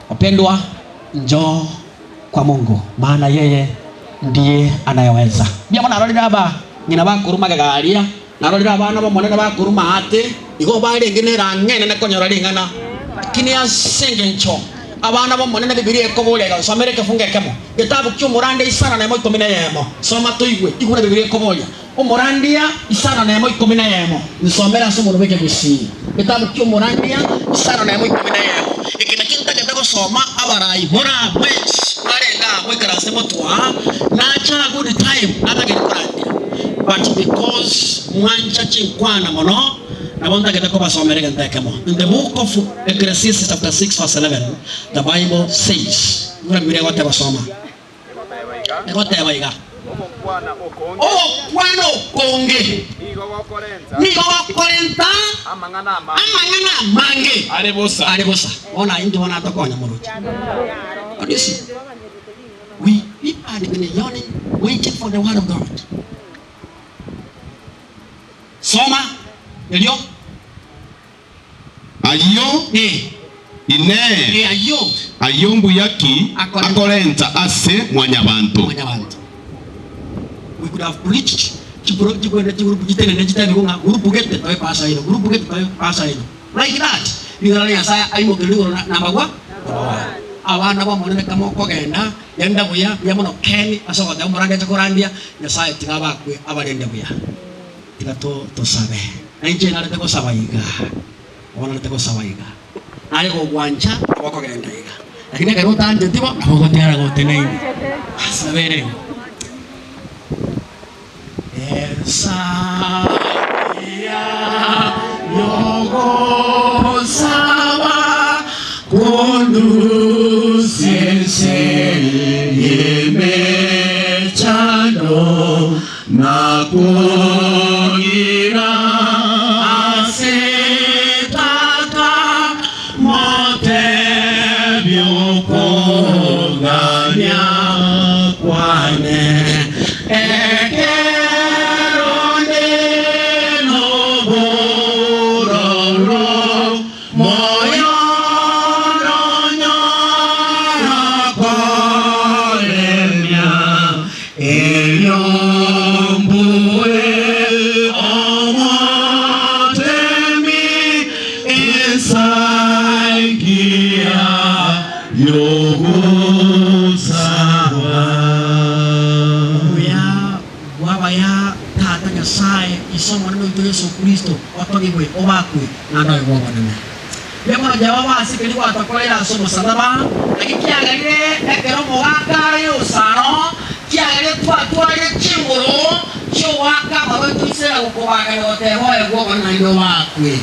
Wapendwa, njoo kwa Mungu, maana yeye ndiye anayeweza. Bia mwana arorira aba nyina bakuruma gagaria narorira abana bamonene bakuruma ate igo bari ngenera ngene nakonyora ringana kini asenge ncho abana bamonene Biblia ekobolega somere kefunge kemo gitabu cy'umurande Isara na 11 soma tuigwe igura Biblia ekobolia umurandia Isara na 11 nisomera somo rubeke gusi gitabu cy'umurandia Isara na 11 ikina kinta gako soma abarai hora mwezi barenga mwekara semo twa na cha good time natagikurandia but because mwancha chinkwana mono na bonda getako basomere gentekemo. In the book of Ecclesiastes chapter 6 verse 11 the Bible says ngura Biblia wote basoma ngote baiga Bwana okonge nigo wakorenta amangana mange arebosa ona indi wana atakonya muruti. What do you see? We are in a yearning waiting for the word of God. Soma elio ayo ine ayo mbuyaki akorenta ase mwanyabantu. We could have preached like that. Abana bamonene kamo kogenda yenda buya yamono keni asoga umuranga chakurandia nyasaye tingabakwe abarende buya tigato tosabe nje nalete ko sabaiga ona nalete ko sabaiga nale ko gwanja abakogenda iga lakini kero tanje tibo nabo tiara go teneni asabere esa ya yogo saba yemechano nakugira asetaka mote byokoganya kwane ekeronde nobororo moyo Yesu Kristo watogibwe obakwe nando yobonene bemo jawaba asikeli kwa takolera somo sadaba akikiagalire ekero mogaka yo sano kiagalire twatwale chimuro cyo waka bawetu isera gukobaga yote hoye gogo na ndo bakwe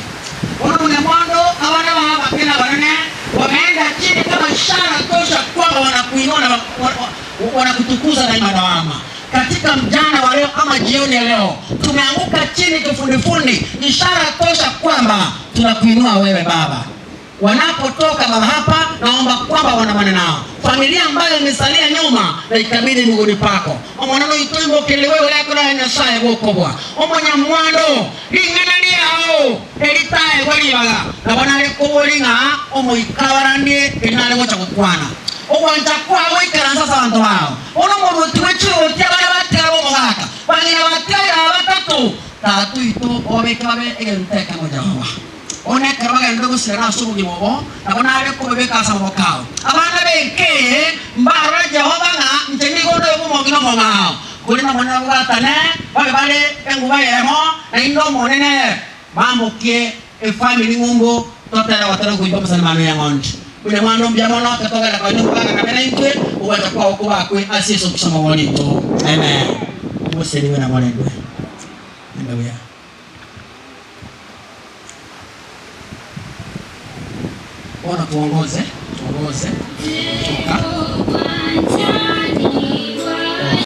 ono ne mwando abana baba kina banene wameenda chini kama ishara tosha kwamba wanakuinona wanakutukuza na madawama. Katika mjana wa leo ama jioni ya leo tumeanguka chini kifundifundi, ishara tosha kwamba tunakuinua wewe Baba. Wanapotoka baba hapa naomba kwamba wanamane nao familia ambayo imesalia nyuma na ikabidi miguuni pako omonano itombo kelewe lako na nyasaye gokobwa omonya mwando lingana liao elitae walibaga na banale kubolinga omo ikawarandie inale gocha kukwana obwanja kwawe ikaranza abantu bao ono muruti wechiwo cyabana batero mugaka banyina batera batatu tatu ito obekabe egenteka mojawa one kabaga ndogo sera subugi bobo nabona ale ko bebeka sa bokao abana beke mbara Jehova nga nteni gondo yomogino mongao kulina mwana batane bale enguba yemo na indo monene bamokie e family mungu totera watara kuipa pasana mano ya ngondi kule mwano mjamono katoka na kwa nyumba kamera intwe uwata kwa okuba kwe asiso kusoma wolito amen museliwe na molendwe ndio ya ona tuongoze toka